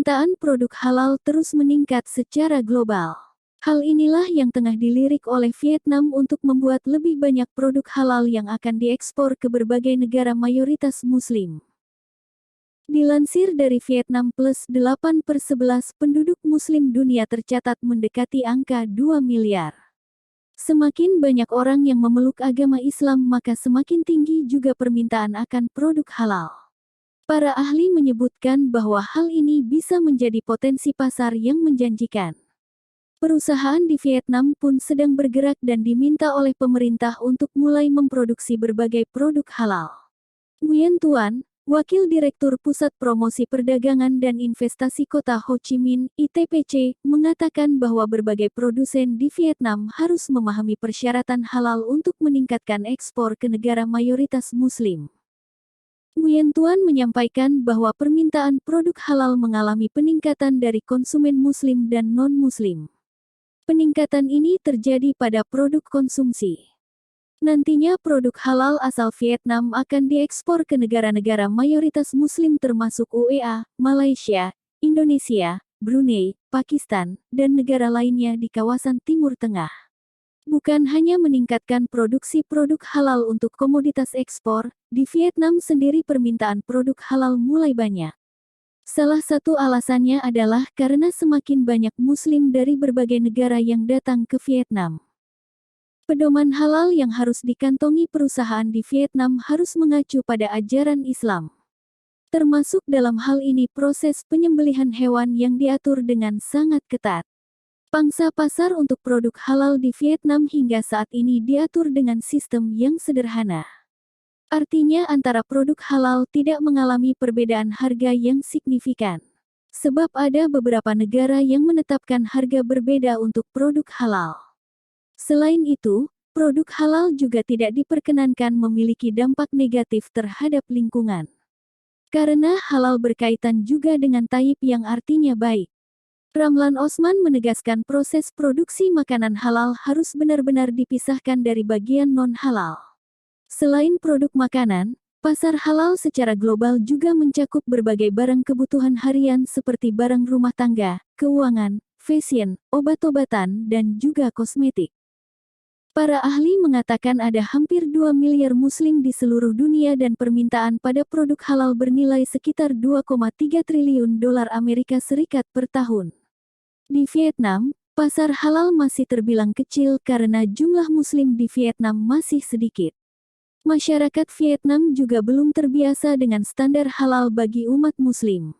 permintaan produk halal terus meningkat secara global. Hal inilah yang tengah dilirik oleh Vietnam untuk membuat lebih banyak produk halal yang akan diekspor ke berbagai negara mayoritas Muslim. Dilansir dari Vietnam Plus, 8/11 penduduk Muslim dunia tercatat mendekati angka 2 miliar. Semakin banyak orang yang memeluk agama Islam, maka semakin tinggi juga permintaan akan produk halal. Para ahli menyebutkan bahwa hal ini bisa menjadi potensi pasar yang menjanjikan. Perusahaan di Vietnam pun sedang bergerak dan diminta oleh pemerintah untuk mulai memproduksi berbagai produk halal. Nguyen Tuan, Wakil Direktur Pusat Promosi Perdagangan dan Investasi Kota Ho Chi Minh, ITPC, mengatakan bahwa berbagai produsen di Vietnam harus memahami persyaratan halal untuk meningkatkan ekspor ke negara mayoritas Muslim. Nguyen Tuan menyampaikan bahwa permintaan produk halal mengalami peningkatan dari konsumen Muslim dan non-Muslim. Peningkatan ini terjadi pada produk konsumsi. Nantinya produk halal asal Vietnam akan diekspor ke negara-negara mayoritas Muslim termasuk UEA, Malaysia, Indonesia, Brunei, Pakistan, dan negara lainnya di kawasan Timur Tengah. Bukan hanya meningkatkan produksi produk halal untuk komoditas ekspor, di Vietnam sendiri permintaan produk halal mulai banyak. Salah satu alasannya adalah karena semakin banyak Muslim dari berbagai negara yang datang ke Vietnam. Pedoman halal yang harus dikantongi perusahaan di Vietnam harus mengacu pada ajaran Islam. Termasuk dalam hal ini proses penyembelihan hewan yang diatur dengan sangat ketat. Pangsa pasar untuk produk halal di Vietnam hingga saat ini diatur dengan sistem yang sederhana. Artinya antara produk halal tidak mengalami perbedaan harga yang signifikan. Sebab ada beberapa negara yang menetapkan harga berbeda untuk produk halal. Selain itu, produk halal juga tidak diperkenankan memiliki dampak negatif terhadap lingkungan. Karena halal berkaitan juga dengan thayyib yang artinya baik. Ramlan Osman menegaskan proses produksi makanan halal harus benar-benar dipisahkan dari bagian non-halal. Selain produk makanan, pasar halal secara global juga mencakup berbagai barang kebutuhan harian seperti barang rumah tangga, keuangan, fashion, obat-obatan, dan juga kosmetik. Para ahli mengatakan ada hampir 2 miliar Muslim di seluruh dunia dan permintaan pada produk halal bernilai sekitar 2,3 triliun dolar Amerika Serikat per tahun. Di Vietnam, pasar halal masih terbilang kecil karena jumlah Muslim di Vietnam masih sedikit. Masyarakat Vietnam juga belum terbiasa dengan standar halal bagi umat Muslim.